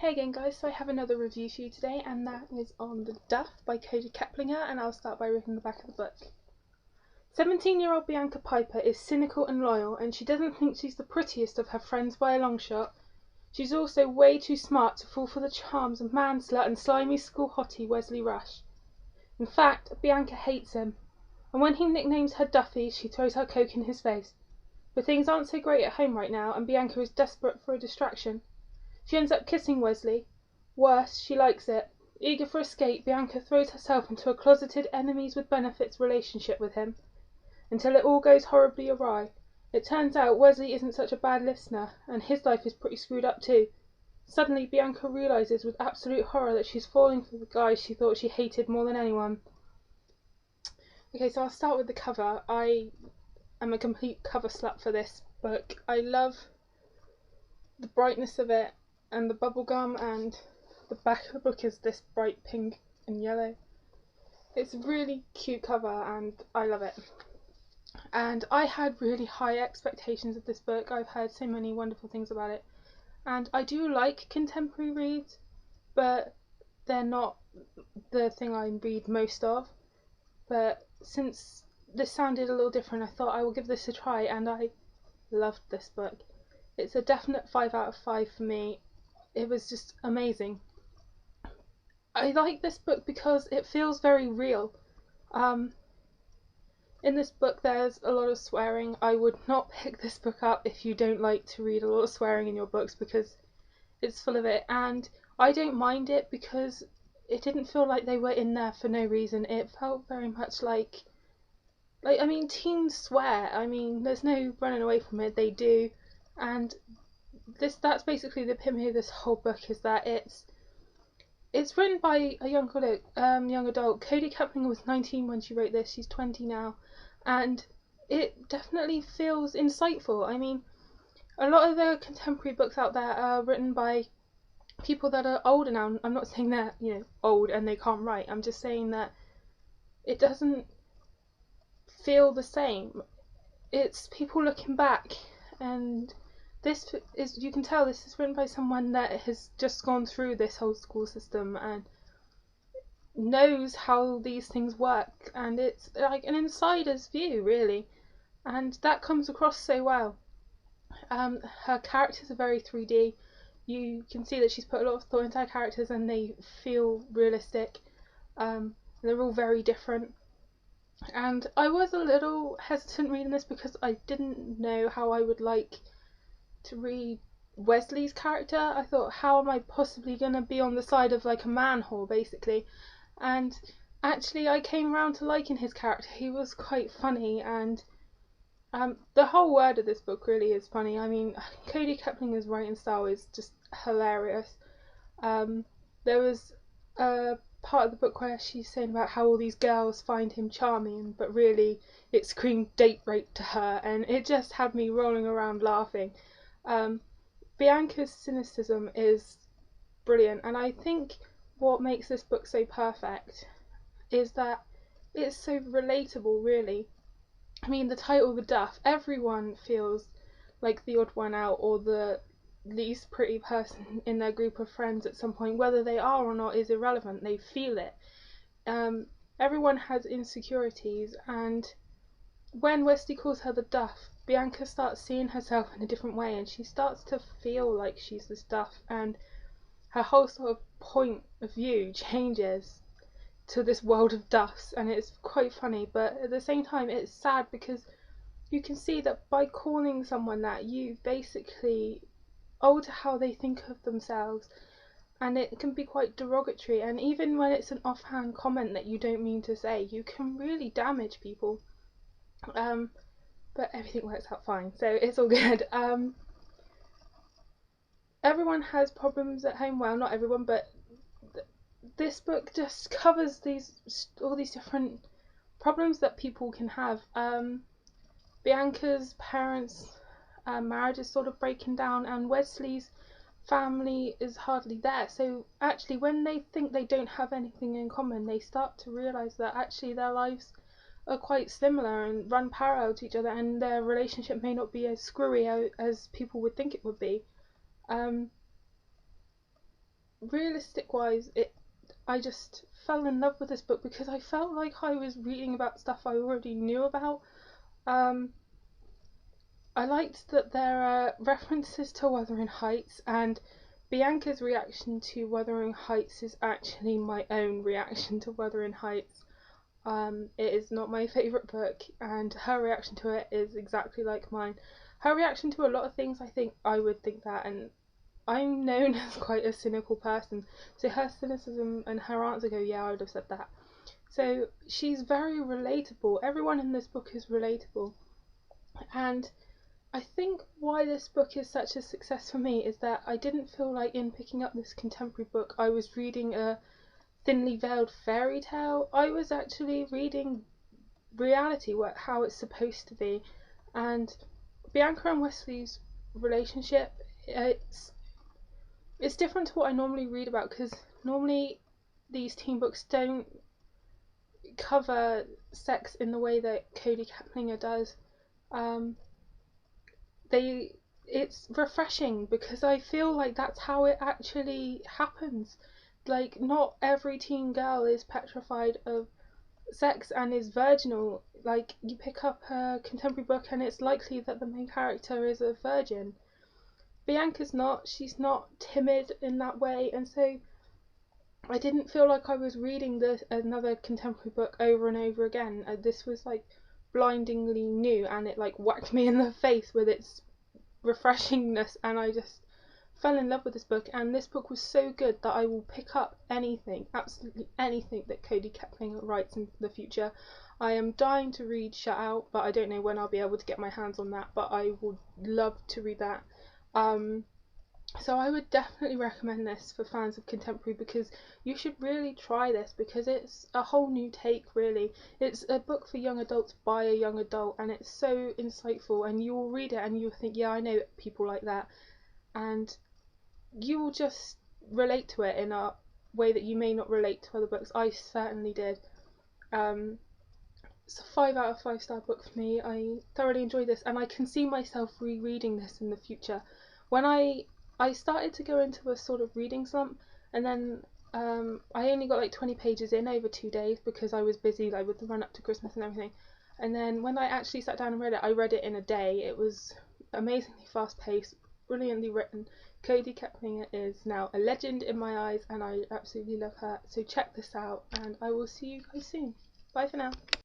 Hey again guys, so I have another review for you today, and that is on The Duff by Kody Keplinger, and I'll start by reading the back of the book. 17-year-old Bianca Piper is cynical and loyal, and she doesn't think she's the prettiest of her friends by a long shot. She's also way too smart to fall for the charms of man-slut and slimy school hottie Wesley Rush. In fact, Bianca hates him, and when he nicknames her Duffy, she throws her coke in his face. But things aren't so great at home right now, and Bianca is desperate for a distraction. She ends up kissing Wesley. Worse, she likes it. Eager for escape, Bianca throws herself into a closeted enemies with benefits relationship with him, until it all goes horribly awry. It turns out Wesley isn't such a bad listener, and his life is pretty screwed up too. Suddenly, Bianca realises with absolute horror that she's falling for the guy she thought she hated more than anyone. Okay, so I'll start with the cover. I am a complete cover slut for this book. I love the brightness of it, and the bubblegum, and the back of the book is this bright pink and yellow. It's a really cute cover and I love it. And I had really high expectations of this book. I've heard so many wonderful things about it. And I do like contemporary reads, but they're not the thing I read most of. But since this sounded a little different, I thought I will give this a try, and I loved this book. It's a definite 5 out of 5 for me. It was just amazing. I like this book because it feels very real. In this book there's a lot of swearing. I would not pick this book up if you don't like to read a lot of swearing in your books, because it's full of it, and I don't mind it because it didn't feel like they were in there for no reason. It felt very much like I mean, teens swear. I mean, there's no running away from it. They do, and that's basically the epitome of this whole book, is that it's written by a young adult. Kody Keplinger was 19 when she wrote this. She's 20 now, and it definitely feels insightful. I mean, a lot of the contemporary books out there are written by people that are older now. I'm not saying they're, old and they can't write. I'm just saying that it doesn't feel the same. It's people looking back, and this is, you can tell this is written by someone that has just gone through this whole school system and knows how these things work, and it's like an insider's view really, and that comes across so well. Her characters are very 3D. You can see that she's put a lot of thought into her characters, and they feel realistic. They're all very different. And I was a little hesitant reading this because I didn't know how I would like to read Wesley's character. I thought, how am I possibly going to be on the side of like a man whore, basically? And actually I came around to liking his character. He was quite funny, and the whole word of this book really is funny. I mean, Kody Keplinger's writing style is just hilarious. There was a part of the book where she's saying about how all these girls find him charming, but really it screamed date rape to her, and it just had me rolling around laughing. Bianca's cynicism is brilliant, and I think what makes this book so perfect is that it's so relatable, really. I mean, the title, The Duff, everyone feels like the odd one out or the least pretty person in their group of friends at some point. Whether they are or not is irrelevant. They feel it. Everyone has insecurities, and when Wesley calls her the Duff, Bianca starts seeing herself in a different way, and she starts to feel like she's this Duff, and her whole sort of point of view changes to this world of Duffs, and it's quite funny, but at the same time it's sad because you can see that by calling someone that, you basically alter how they think of themselves, and it can be quite derogatory, and even when it's an offhand comment that you don't mean to say, you can really damage people. But everything works out fine, so it's all good. Everyone has problems at home. Well, not everyone, but this book just covers all these different problems that people can have. Bianca's parents' marriage is sort of breaking down, and Wesley's family is hardly there. So actually, when they think they don't have anything in common, they start to realise that actually their lives are quite similar and run parallel to each other, and their relationship may not be as screwy as people would think it would be. realistic wise, I just fell in love with this book because I felt like I was reading about stuff I already knew about. I liked that there are references to Wuthering Heights, and Bianca's reaction to Wuthering Heights is actually my own reaction to Wuthering Heights. It is not my favourite book, and her reaction to it is exactly like mine. Her reaction to a lot of things, I think I would think that, and I'm known as quite a cynical person, so her cynicism and her answer go, yeah, I would have said that. So she's very relatable. Everyone in this book is relatable, and I think why this book is such a success for me is that I didn't feel like in picking up this contemporary book I was reading a thinly veiled fairy tale. I was actually reading reality, how it's supposed to be. And Bianca and Wesley's relationship, it's different to what I normally read about, because normally these teen books don't cover sex in the way that Kody Keplinger does. Um, it's refreshing because I feel like that's how it actually happens. Like, not every teen girl is petrified of sex and is virginal. Like, you pick up a contemporary book and it's likely that the main character is a virgin. Bianca's not. She's not timid in that way, and so I didn't feel like I was reading another contemporary book over and over again. This was like blindingly new, and it like whacked me in the face with its refreshingness, and I just fell in love with this book. And this book was so good that I will pick up anything, absolutely anything that Kody Keplinger writes in the future. I am dying to read Shut Out, but I don't know when I'll be able to get my hands on that, but I would love to read that. So I would definitely recommend this for fans of contemporary, because you should really try this, because it's a whole new take, really. It's a book for young adults by a young adult, and it's so insightful, and you will read it and you'll think, yeah, I know people like that, and you will just relate to it in a way that you may not relate to other books. I certainly did. It's a 5 out of 5 star book for me. I thoroughly enjoyed this, and I can see myself rereading this in the future. When I started to go into a sort of reading slump, and then I only got like 20 pages in over 2 days because I was busy, like with the run up to Christmas and everything. And then when I actually sat down and read it, I read it in a day. It was amazingly fast paced, brilliantly written. Kody Keplinger is now a legend in my eyes, and I absolutely love her. So check this out, and I will see you guys soon. Bye for now.